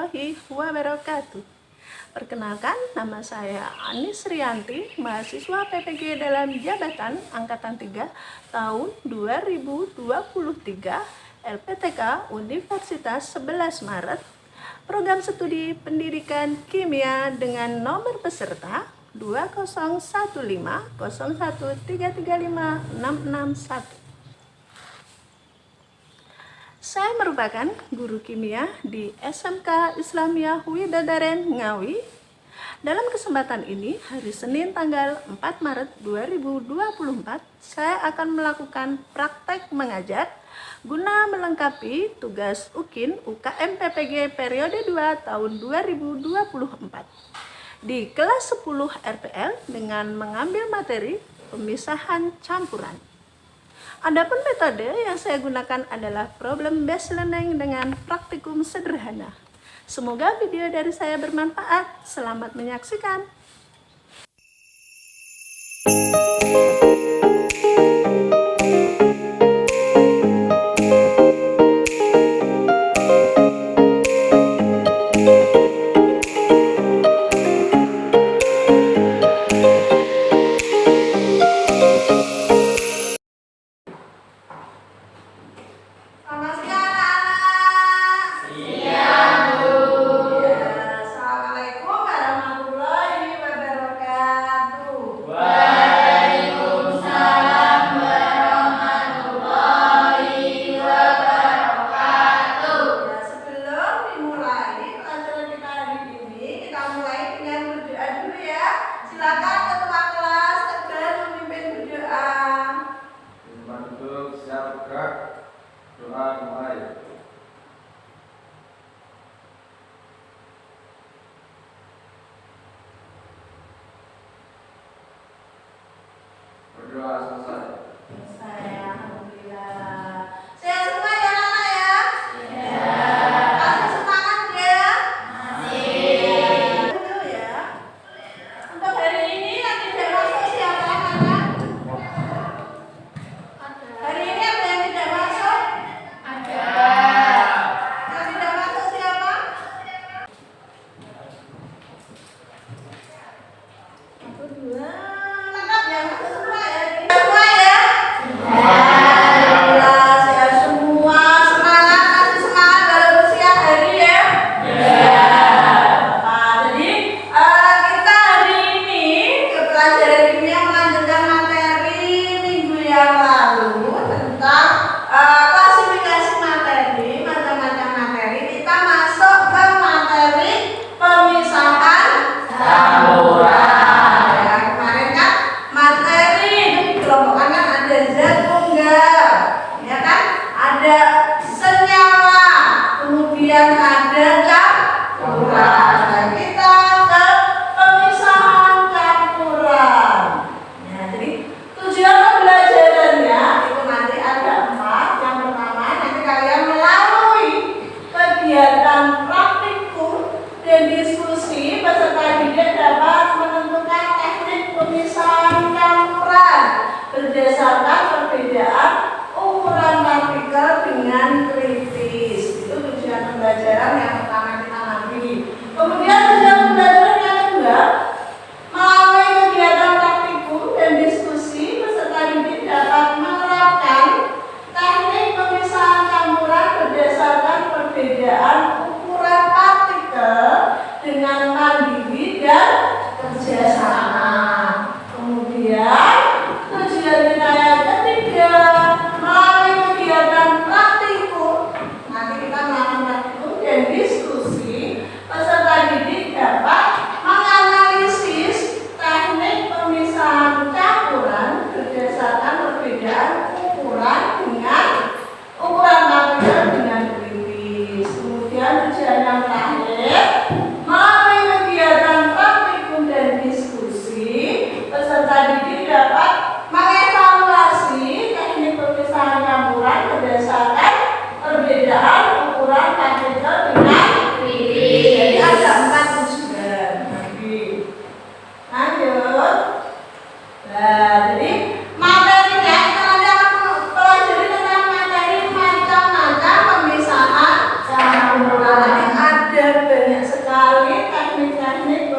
warahmatullahi wabarakatuh. Perkenalkan, nama saya Anis Rianti, mahasiswa PPG dalam jabatan Angkatan 3 tahun 2023 LPTK Universitas 11 Maret, program studi pendidikan kimia dengan nomor peserta 201501335661. Saya merupakan guru kimia di SMK Islamiyah Widadaren Ngawi. Dalam kesempatan ini, hari Senin tanggal 4 Maret 2024, saya akan melakukan praktek mengajar guna melengkapi tugas UKIN UKM PPG periode 2 tahun 2024 di kelas 10 RPL dengan mengambil materi pemisahan campuran. Adapun metode yang saya gunakan adalah problem based learning dengan praktikum sederhana. Semoga video dari saya bermanfaat. Selamat menyaksikan. Silakan ketua kelas Tegar memimpin berdoa. Bentuk siap gerak. Doa mulai. Berdoa selesai. Alhamdulillah. Sehat semua ya anak-anak ya? Masih semangat ya? Dulu ya. Untuk hari ini yang tidak masuk siapa anak-anak? Hari ini ada yang tidak masuk? Yang tidak masuk siapa? Satu, dua. Lengkap ya? Masuk semua ya? Semua ya? Alhamdulillah, sehat semua. Semangat, masih semangat dalam bersiap hari ya? Nah, jadi kita hari ini ke pelajaran kimia melanjutkan materi minggu yang lalu tentang klasifikasi materi, macam-macam materi. Kita masuk ke materi pemisahan campuran. Ya, kemarin kan materi itu dikelompokkan kan ada zat tunggal, ya kan? Ada senyawa, kemudian ada campuran. Dan kita ke pemisahan campuran. Ya, jadi tujuan pembelajarannya itu nanti ada 4. Yang pertama, nanti kalian melalui kegiatan praktikum dan diskusi peserta didik dapat menentukan teknik pemisahan campuran berdasarkan perbedaan ukuran partikel dengan kritis. Itu tujuan pembelajaran yang pertama kita nanti. Kemudian tujuan pembelajaran yang kedua, melalui kegiatan praktikum dan diskusi peserta didik dapat menerapkan teknik pemisahan campuran berdasarkan perbedaan ukuran partikel dengan mandiri dan kerjasama. Kemudian tujuan kita yang ketiga, melalui kegiatan praktikum, nanti kita melakukan praktikum dan diskusi, peserta didik dapat menganalisis teknik pemisahan campuran berdasarkan perbedaan ukuran partikel dengan kritis. Kemudian tujuan yang terakhir, melalui kegiatan praktikum dan diskusi,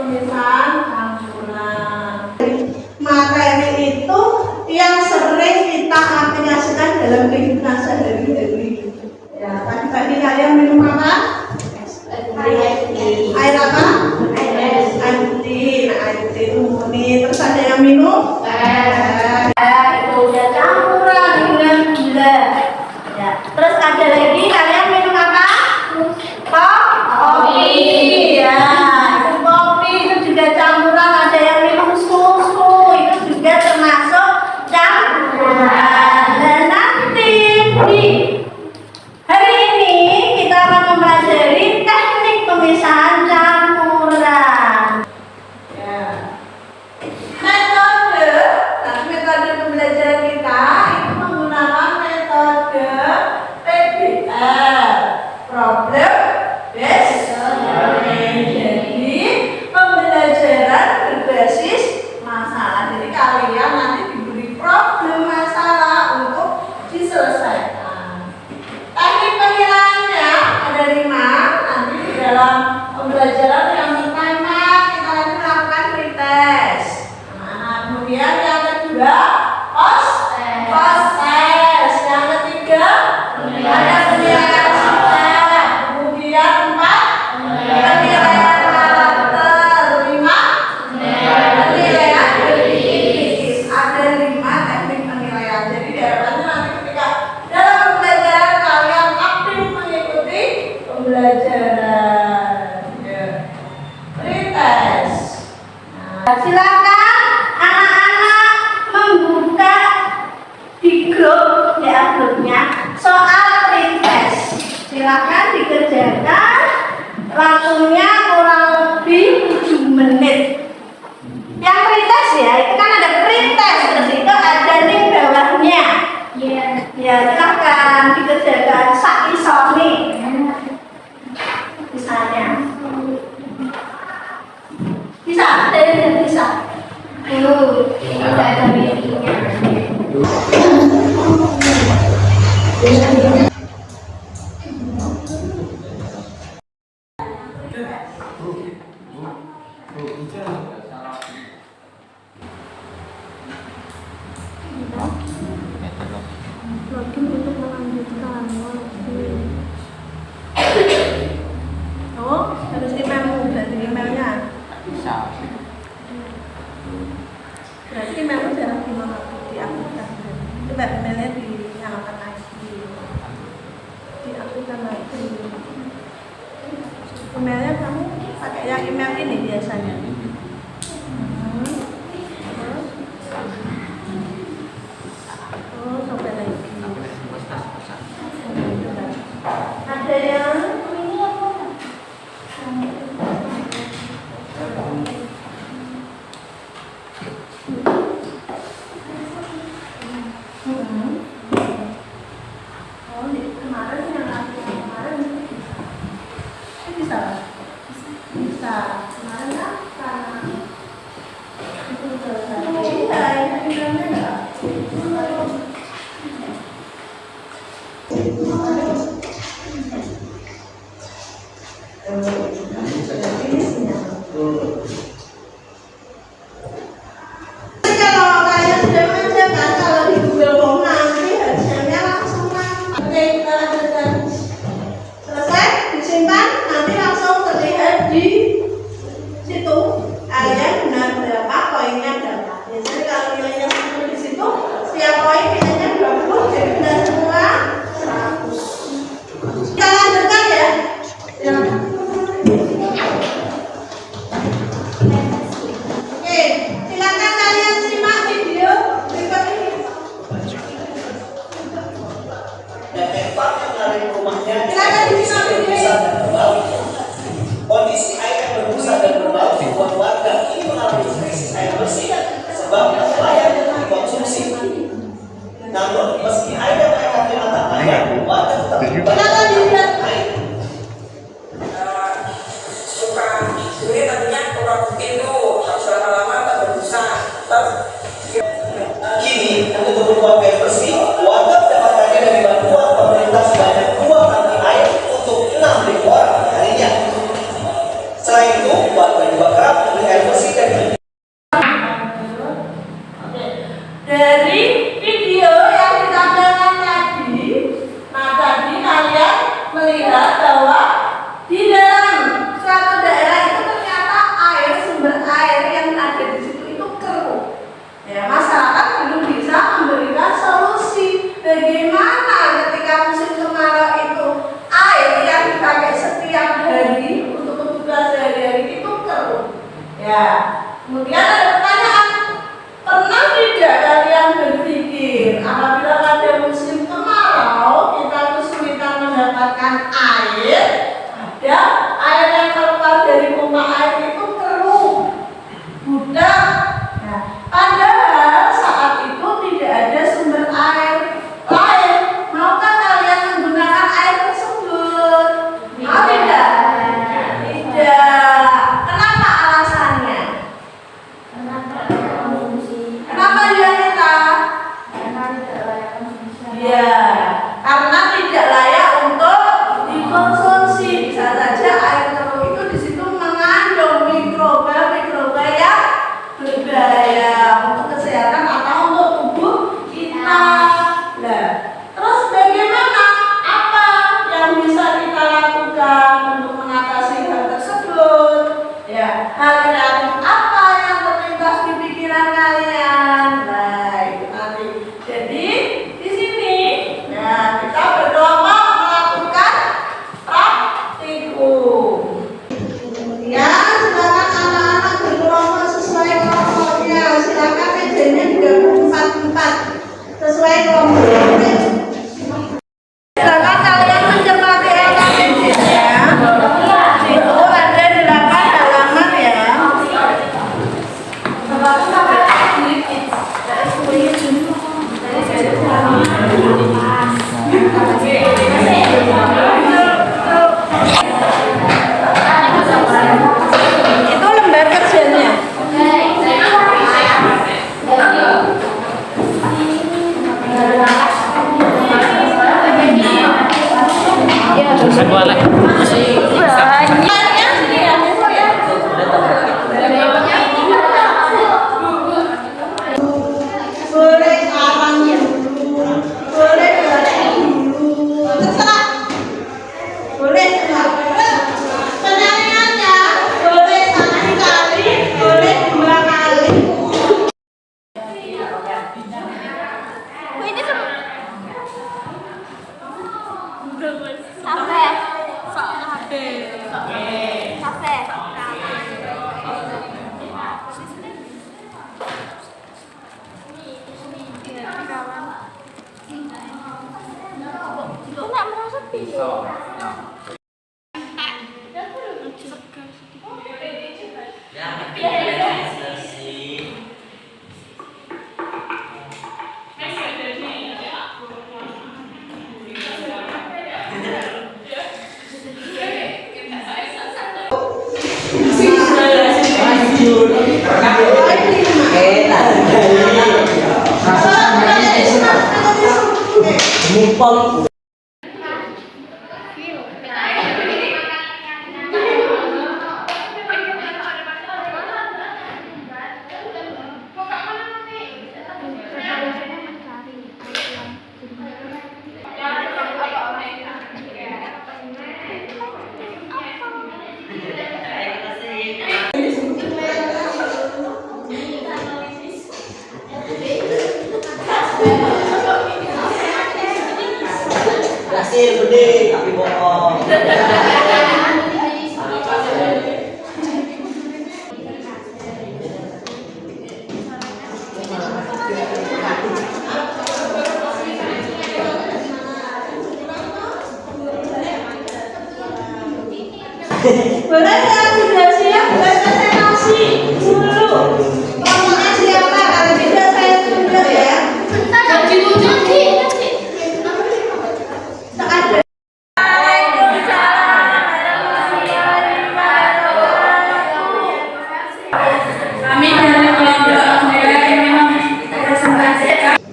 pemisahan campuran. Materi itu yang sering kita aplikasikan dalam kehidupan sehari-hari. Ya, tadi kalian minum apa? Air apa? Air putih. Air putih murni. Terus ada yang minum? Itu udah campuran dengan gula. Ya. Terus ada lagi kalian minum apa? Kopi. Ya, itu kopi itu juga campuran. Ada yang minum susu, itu juga termasuk campuran. Dan nanti di hari ini kita akan mempelajari teknik pemisahan campuran. Ya. Metode pembelajaran kita itu menggunakan metode PBL, problem based learning. Jadi pembelajaran berbasis masalah. Jadi kalian nanti diberi problem masalah untuk diselesaikan. Teknik penilaiannya ada 5. Nanti di dalam pembelajaran yang pertama kita nanti melakukan pretest. Kemudian yang kedua post test. Yang ketiga ada penilaian sifat. Kemudian 4 penilaian karakter. 5 penilaian kritis. Ada 5 teknik penilaian. Jadi diharapkan nanti ketika dalam pembelajaran kalian aktif mengikuti pembelajaran. Ya. Pretest. Nah, silakan membuka di grup grupnya soal pretest. Silakan dikerjakan. Waktunya kurang lebih 7 menit. Yang pretest ya, itu kan ada pretest, terus itu ada link bawahnya. Ya, silakan dikerjakan sak-isone. Misalnya bisa, bisa. Ini ada linknya. Login untuk melanjutkan. Oh, harus emailmu, berarti emailnya. Bisa. Berarti emailmu jarang diaktifkan. Coba emailnya dinyalakan lagi. Diaktifkan lagi. Emailnya kamu pakai yang email ini biasanya. Oh, sampai lagi. Ada yang ini apa? Oh, kemarin yang aku kemarin bisa. Kemarin kan itu selesai. Kalau kalian sudah mengerjakan, kalau di Google Form nanti hasilnya langsung nampak. Oke, kita lanjutkan. Selesai, disimpan, nanti langsung terlihat di situ. Kalian benar berapa, koinnya berapa. Biasanya kalau nilainya 10 di situ, setiap koin nilainya 20, jadi benar semua 100. Kita lanjutkan ya. Oke, silakan kalian simak video berikut ini. Silakan disimak video ini. Kondisi air yang berbusa dan berbau membuat warga ini mengalami krisis air bersih sebab layak dikonsumsi. Namun meski air yang mereka terima tak layak, warga tetap Silakan dilihat. Suka ini tadinya kurang mungkin tuh harus lama-lama tak berbusa. kini untuk kebutuhan air bersih, warga mendapatkannya dari bantuan pemerintah sebanyak 2 tangki air untuk 6.000 orang harinya. Selain itu, warga juga kerap membeli air bersih dari Dari video yang ditampilkan tadi, nah tadi kalian melihat bahwa di dalam suatu daerah itu ternyata sumber air yang ada di situ itu keruh. Ya, masyarakat belum bisa memberikan solusi bagaimana ketika musim kemarau itu air yang dipakai setiap hari untuk kebutuhan sehari-hari itu keruh. Ya, kemudian ada pertanyaan, pernah tidak kalian berpikir apabila pada musim kemarau kita kesulitan mendapatkan air, ada air yang keluar dari pompa air itu keruh, budak. Nah, padahal saat itu tidak ada sumber air lain. Maukah kalian menggunakan air tersebut? Mau tidak? Tidak. Kenapa alasannya? Kenapa Yanita? Ya, karena tidak layak untuk dikonsumsi. Bisa saja air keruh itu di situ mengandung mikroba yang berbahaya untuk kesehatan atau untuk tubuh kita. Nah, terus bagaimana? Apa yang bisa kita lakukan untuk mengatasi hal tersebut? Ya, hal kreatif apa yang terlintas di pikiran kalian? Nah, itu nanti. Jadi di sini, nah kita berkelompok melakukan praktikum. Kemudian silakan anak-anak berkelompok sesuai kelompoknya. Silakan mejanya digabung 4-4 sesuai kelompoknya. Silakan kalian mencermati LKPD-nya. Itu ada 8 halaman ya. Itu lembar kerjanya. Boleh karang dulu, boleh batik dulu, terserah. Boleh enggak? Penyaringannya boleh 1 kali, boleh 2 kali. Mumpung hasil gede tapi bohong. Boleh yang sudah siap presentasi dulu. Kelompoknya siapa? Kalau tidak saya tunjuk ya. Jadi tunjuk sih. Ada.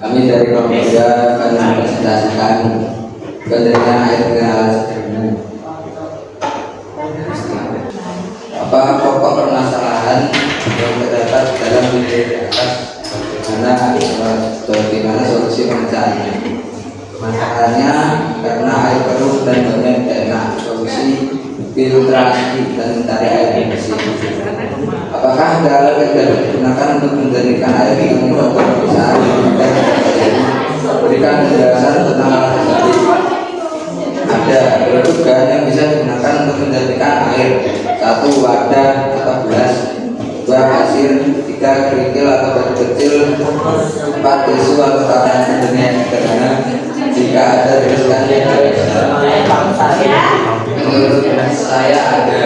Kami dari kelompok 3 akan mempresentasikan penerimaan air mineral sederhana. Apa pokok di atas bagaimana solusi pemecahannya. Masalahnya karena air keruh dan baunya tidak enak, solusi filtrasi dan mencari air yang bersih. Apakah ada alat yang dapat digunakan untuk menjernihkan air yang membuat perusahaan berikan penjelasan tentang alat tersebut? Ada berbagai bahan yang bisa digunakan untuk menjernihkan air. 1. Wadah atau gelas. 2. Pasir. 3. Kerikil atau batu kecil. 4. Tisu atau tangan penjernih yang sederhana. Jika ada, tuliskan ya. Menurut saya ada.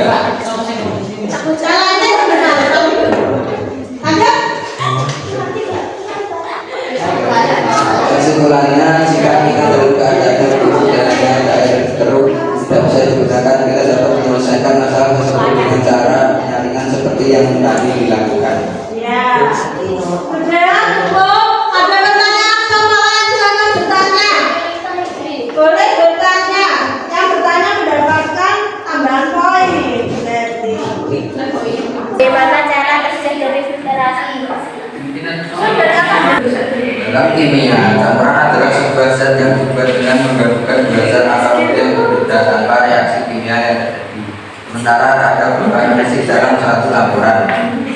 Kesimpulannya, jika kita dalam keadaan terburuk dan ada air keruh tidak bisa digunakan, kita dapat menyelesaikan masalah tersebut dengan cara penyaringan seperti yang tadi dilakukan. Ya. Kemudian, ada pertanyaan sama lain, silakan bertanya. Boleh bertanya. Yang bertanya mendapatkan tambahan poin. Bagaimana cara kerja dari filtrasi? Dalam kimia, campuran adalah sebuah zat yang dibuat dengan menggabungkan dua zat atau yang berbeda tanpa reaksi kimia yang terjadi. Sementara ada beberapa fisik dalam satu campuran.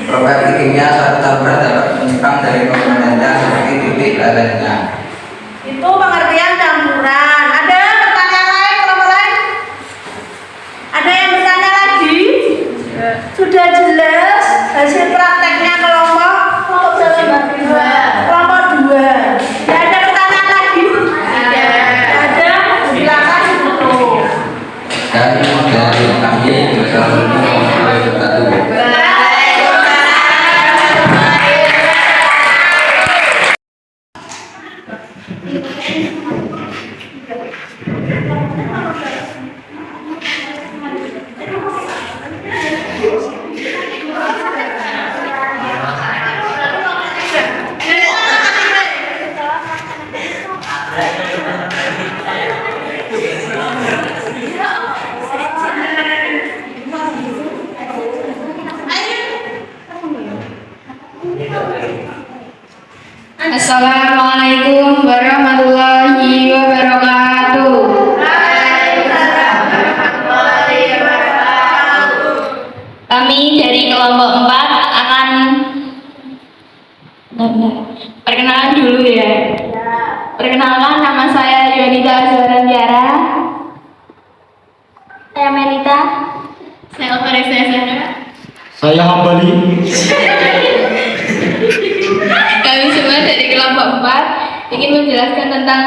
Properti kimia satu campuran dapat menyimpang dari komponennya seperti titik lainnya. Itu pengertian campuran. Ada pertanyaan lain, kelompok lain? Ada yang bertanya lagi? Sudah jelas hasil prakteknya kelompok berapa? Kelompok 2. Tidak ada pertanyaan lagi? Ada. Silakan ditutup. Dan dari kami bersama-sama Assalamualaikum warahmatullahi wabarakatuh. Kami dari kelompok 4 akan perkenalan dulu ya. Perkenalkan, nama saya Yonita Azharantiara. Saya Melita. Saya Otoresa Zahra. Saya Hambali. Kami semua dari kelompok 4 ingin menjelaskan tentang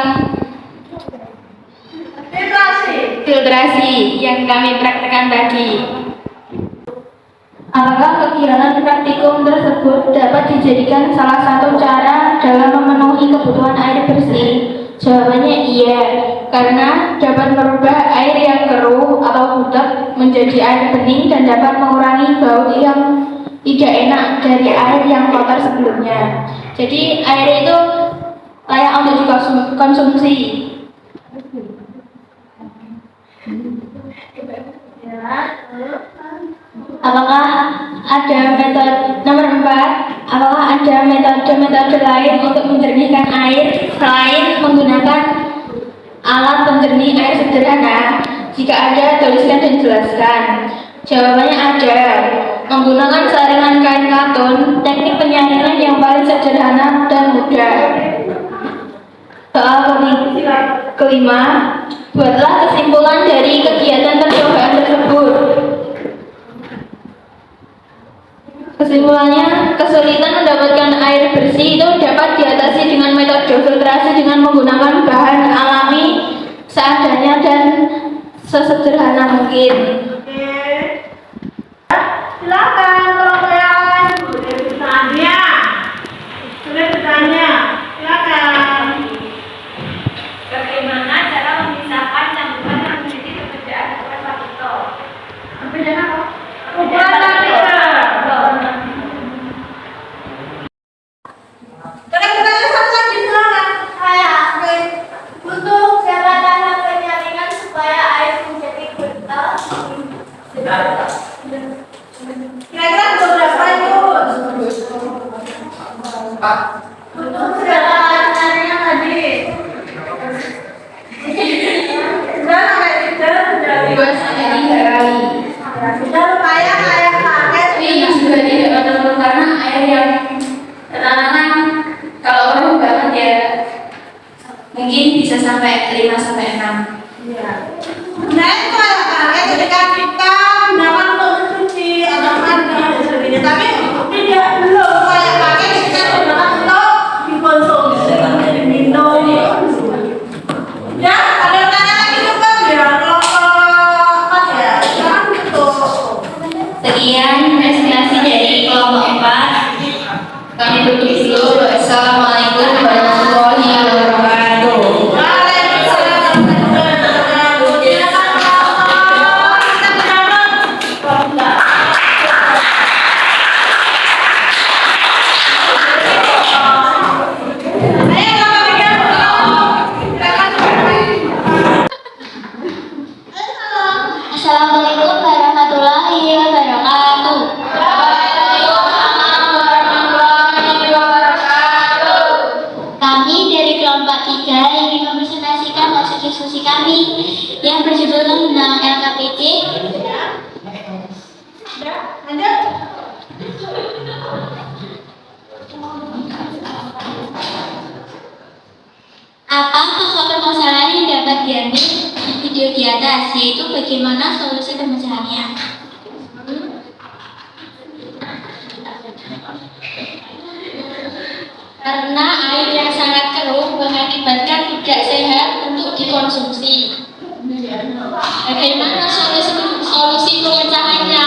filtrasi yang kami praktekkan tadi. Apakah kegiatan praktikum tersebut dapat dijadikan salah satu cara dalam memenuhi kebutuhan air bersih? Jawabannya iya, karena dapat merubah air yang keruh atau butek menjadi air bening dan dapat mengurangi bau yang tidak enak dari air yang kotor sebelumnya. Jadi air itu layak untuk dikonsumsi. Apakah ada metode nomor 4? Apakah ada metode lain untuk menjernihkan air selain menggunakan alat penjernih air sederhana? Jika ada, tuliskan dan jelaskan. Jawabannya ada. Menggunakan saringan kain katun, teknik penyaringan yang paling sederhana dan mudah. Soal kelima, buatlah kesimpulan dari kegiatan percobaan tersebut. Kesimpulannya, kesulitan mendapatkan air bersih itu dapat diatasi dengan metode filtrasi dengan menggunakan bahan alami seadanya dan sesederhana mungkin. Silakan kelompok yang lain boleh bertanya. Silakan. Bagaimana cara memisahkan campuran yang memiliki perbedaan ukuran partikel? Perbedaan apa? Ukuran partikel. Bertanya satu lagi, silakan. Untuk cara penyaringan supaya air menjadi kental. Tapi juga tidak menurun karena air yang tenangan kalau orang banget ya mungkin bisa sampai 5 sampai 6. Nah itu anak-anaknya ketika kita gunakan untuk mencuci atau mandi dan sebagainya, tapi tidak belum kayak pakai kita gunakan untuk dikonsumsi menjadi minum. Ya, ada yang tanya lagi tuh Bang ya, kelompok ya, sekarang gitu. Sekian presentasi dari kelompok 4. Kami tutup dulu. Assalamualaikum warahmatullahi wabarakatuh. Assalamualaikum warahmatullahi wabarakatuh. Kami dari kelompok 3 ingin mempresentasikan hasil diskusi kami yang berjudul tentang LKPD. Apa pokok permasalahan yang dapat diambil di video di atas, yaitu bagaimana solusi pemecahannya. Karena air yang sangat keruh mengakibatkan tidak sehat untuk dikonsumsi. Bagaimana solusi pemecahannya?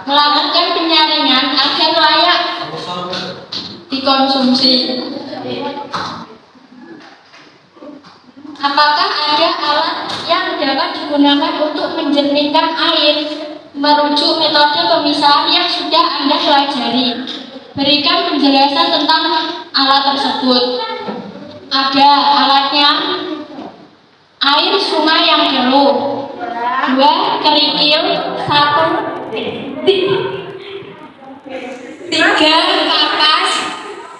Melakukan penyaringan agar layak dikonsumsi. Apakah ada alat yang dapat digunakan untuk menjernihkan air? Merujuk metode pemisahan yang sudah Anda pelajari. Berikan penjelasan tentang alat tersebut. Ada alatnya: air sungai yang keruh, 2 kerikil, 3 kapas,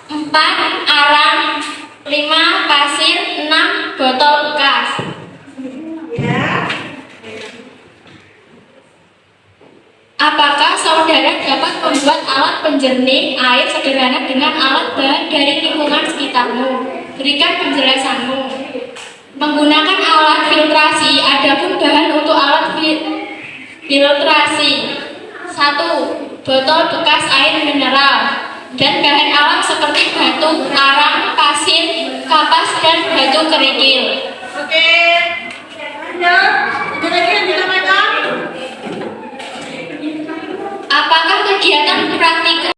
4 arang, 5 pasir, 6 botol bekas. Apakah saudara dapat membuat alat penjernih air sederhana dengan alat bahan dari lingkungan sekitarmu? Berikan penjelasanmu. Menggunakan alat filtrasi, adapun bahan untuk alat filtrasi: 1 botol bekas air mineral, dan bahan alam seperti batu, arang, pasir, kapas, dan batu kerikil. Oke. Ada lagi yang disampaikan? Apakah kegiatan praktik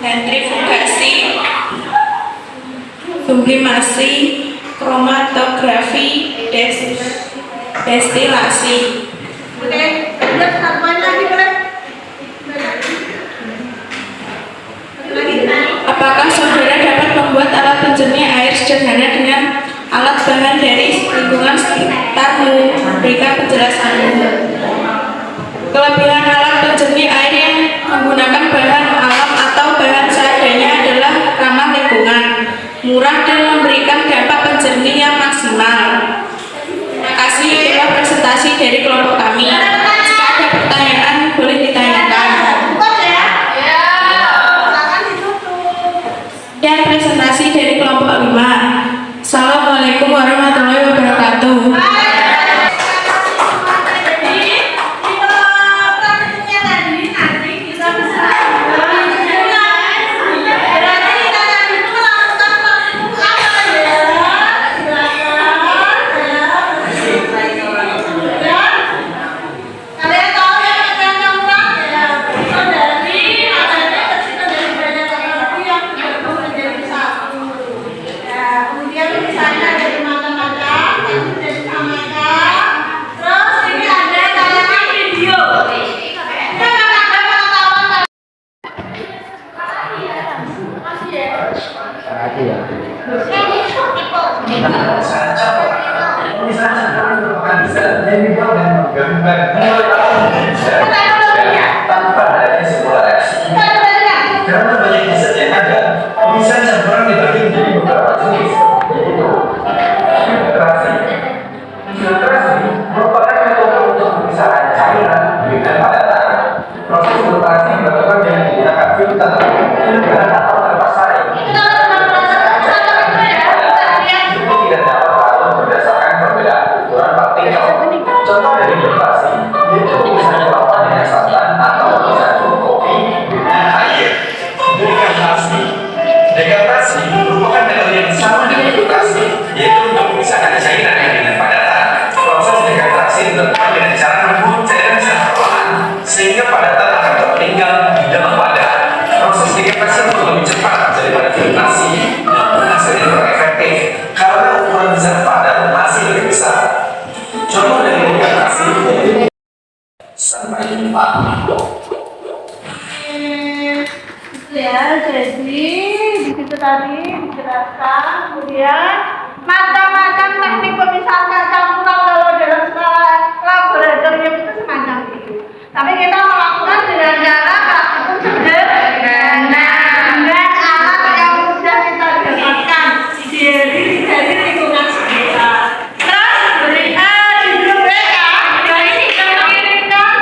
sentrifugasi, sublimasi, kromatografi, destilasi. Oke, lihat tambahan lagi boleh? Apakah saudara dapat membuat alat penjernih air sederhana dengan alat bahan dari lingkungan sekitarmu? Berikan penjelasanmu. Kelebihan alat penjernih air yang menggunakan bahan alam atau bahan seadanya adalah ramah lingkungan, murah, dan memberikan dampak penjernih yang maksimal. Terima kasih, itulah presentasi dari kelompok kami. Jika ada pertanyaan, boleh ditanyakan. Dan presentasi dari kelompok 5. Assalamualaikum warahmatullahi wabarakatuh. menggabungkan dua alat berbeda dan tanpa adanya sebuah reaksi. Karena banyak zat yang ada, bisa campuran dibagi menjadi beberapa jenis, yaitu filtrasi. Filtrasi merupakan metode untuk pemisahan cairan dengan padatan. Proses filtrasi dilakukan dengan menggunakan filter atau terpasaring. Ini tidak dapat diatur berdasarkan perbedaan ukuran partikel. Contoh dari filtrasi yaitu pemisahan kelapa dengan santan atau pemisahan kopi dengan air. Dekantasi merupakan metode yang sama dengan filtrasi, yaitu untuk memisahkan cairan dengan padatan. Proses dekantasi dilakukan dengan cara membuat cairan secara perlahan sehingga padatan akan tertinggal di dalam wadah. Proses dekantasi lebih cepat daripada filtrasi, namun hasilnya kurang efektif karena ukuran zat padat masih lebih besar. Contoh dari dekantasi sampai jumpa. Ya, jadi di situ tadi dijelaskan, kemudian macam-macam teknik pemisahan campuran kalau dalam skala laboratorium itu semacam itu. Tapi kita melakukan dengan cara praktikum sederhana dengan alat yang sudah kita dapatkan dari lingkungan sekitar. Terus di grup WA dari kita mengirimkan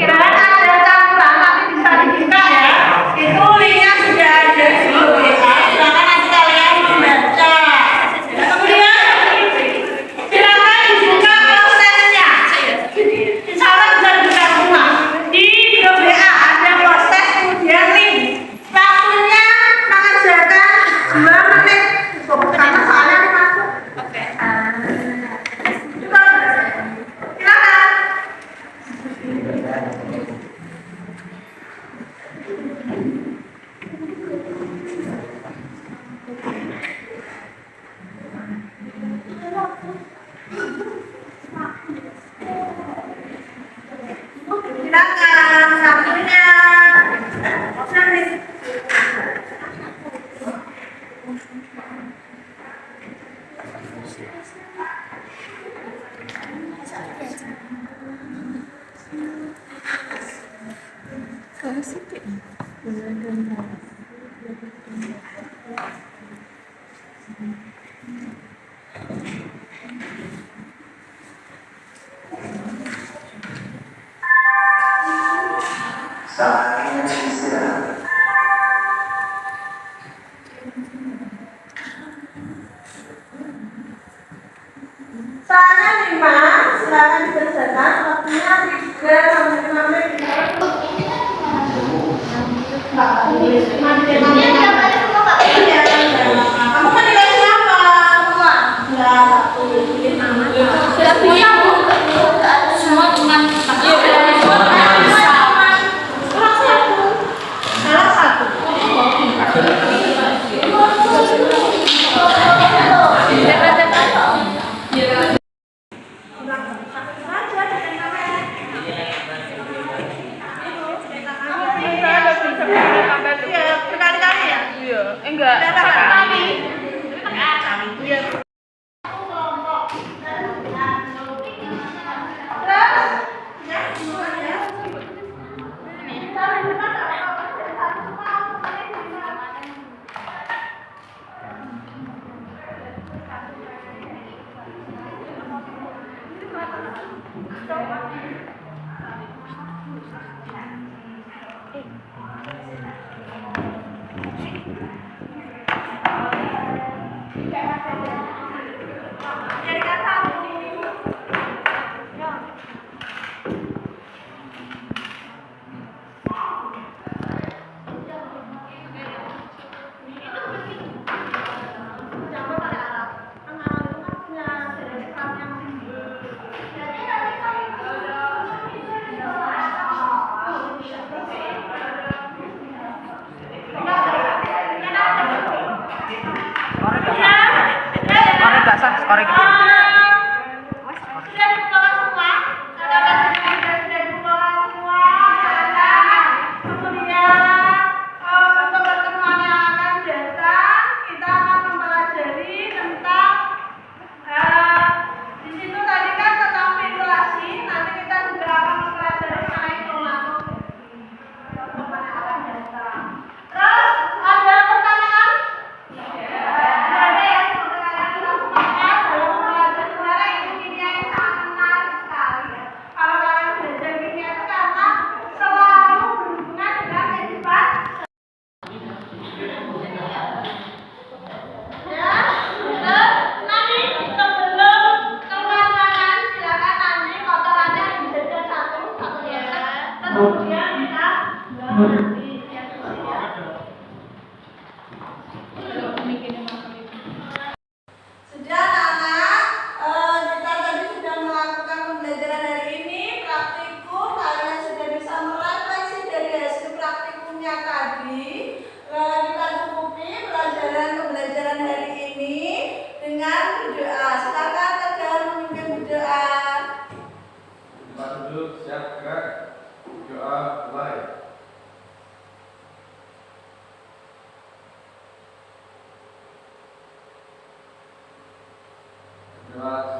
dan ada campuran tapi bisa dibuka ya. Itu linknya sudah ada di grup WA. Silakan nanti kalian membaca. Kemudian silakan dibuka prosesnya. Insya Allah bisa dibuka semua. Di grup WA ada proses kemudian link. Waktunya mengerjakan 2 menit. Cukup karena soalnya dimasuk. Oke. Cukup. Silakan. Silakan waktunya. Soalnya 5, silakan dikerjakan. Waktunya 3 sampai 5 menit. Mbak, ini kemudian kita nanti ya. Sudah anak-anak, kita tadi sudah melakukan pembelajaran hari ini, praktikum, kalian sudah bisa merefleksi dari hasil praktikumnya tadi. Kita cukupi pembelajaran hari ini dengan berdoa. Silakan Tegar memimpin berdoa. Tempat duduk, siap gerak. Doa mulai. Doa